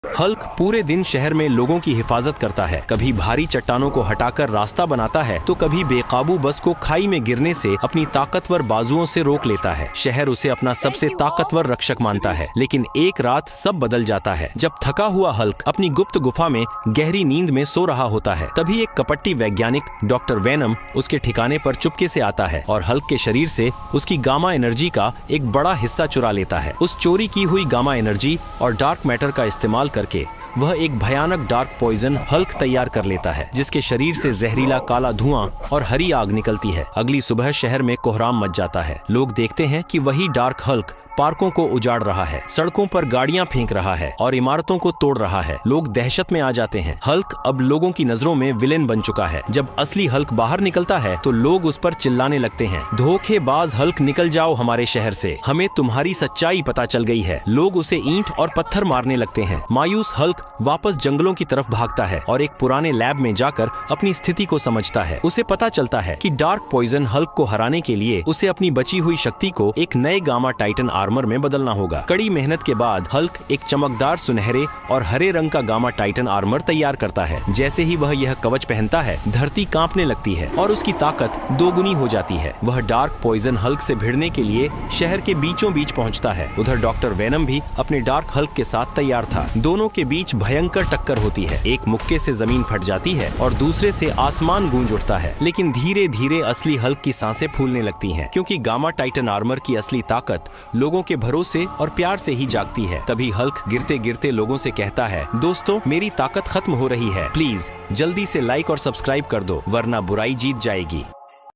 Hulk पूरे दिन शहर में लोगों की हिफाजत करता है। कभी भारी चट्टानों को हटाकर रास्ता बनाता है तो कभी बेकाबू बस को खाई में गिरने से अपनी ताकतवर बाजुओं से रोक लेता है। शहर उसे अपना सबसे ताकतवर रक्षक मानता है। लेकिन एक रात सब बदल जाता है। जब थका हुआ हल्क अपनी गुप्त गुफा में गहरी नींद में सो रहा होता है, तभी एक कपट्टी वैज्ञानिक डॉक्टर वेनम उसके ठिकाने पर चुपके से आता है और हल्क के शरीर से उसकी गामा एनर्जी का एक बड़ा हिस्सा चुरा लेता है। उस चोरी की हुई गामा एनर्जी और डार्क मैटर का इस्तेमाल करके वह एक भयानक डार्क पॉइजन हल्क तैयार कर लेता है, जिसके शरीर से जहरीला काला धुआं और हरी आग निकलती है। अगली सुबह शहर में कोहराम मच जाता है। लोग देखते हैं कि वही डार्क हल्क पार्कों को उजाड़ रहा है, सड़कों पर गाड़ियां फेंक रहा है और इमारतों को तोड़ रहा है। लोग दहशत में आ जाते हैं। हल्क अब लोगों की नजरों में विलेन बन चुका है। जब असली हल्क बाहर निकलता है तो लोग उस पर चिल्लाने लगते हैं, धोखेबाज हल्क, निकल जाओ हमारे शहर से, हमें तुम्हारी सच्चाई पता चल गई है। लोग उसे ईंट और पत्थर मारने लगते हैं। मायूस हल्क वापस जंगलों की तरफ भागता है और एक पुराने लैब में जाकर अपनी स्थिति को समझता है। उसे पता चलता है कि डार्क पॉइजन हल्क को हराने के लिए उसे अपनी बची हुई शक्ति को एक नए गामा टाइटन आर्मर में बदलना होगा। कड़ी मेहनत के बाद हल्क एक चमकदार सुनहरे और हरे रंग का गामा टाइटन आर्मर तैयार करता है। जैसे ही वह यह कवच पहनता है, धरती कांपने लगती है और उसकी ताकत दोगुनी हो जाती है। वह डार्क पॉइजन हल्क से भिड़ने के लिए शहर के बीचों बीच पहुंचता है। उधर डॉक्टर वेनम भी अपने डार्क हल्क के साथ तैयार था। दोनों के बीच भयंकर टक्कर होती है। एक मुक्के से जमीन फट जाती है और दूसरे से आसमान गूंज उठता है। लेकिन धीरे धीरे असली हल्क की सांसें फूलने लगती हैं, क्योंकि गामा टाइटन आर्मर की असली ताकत लोगों के भरोसे और प्यार से ही जागती है। तभी हल्क गिरते गिरते लोगों से कहता है, दोस्तों, मेरी ताकत खत्म हो रही है, प्लीज जल्दी से लाइक और सब्सक्राइब कर दो, वरना बुराई जीत जाएगी।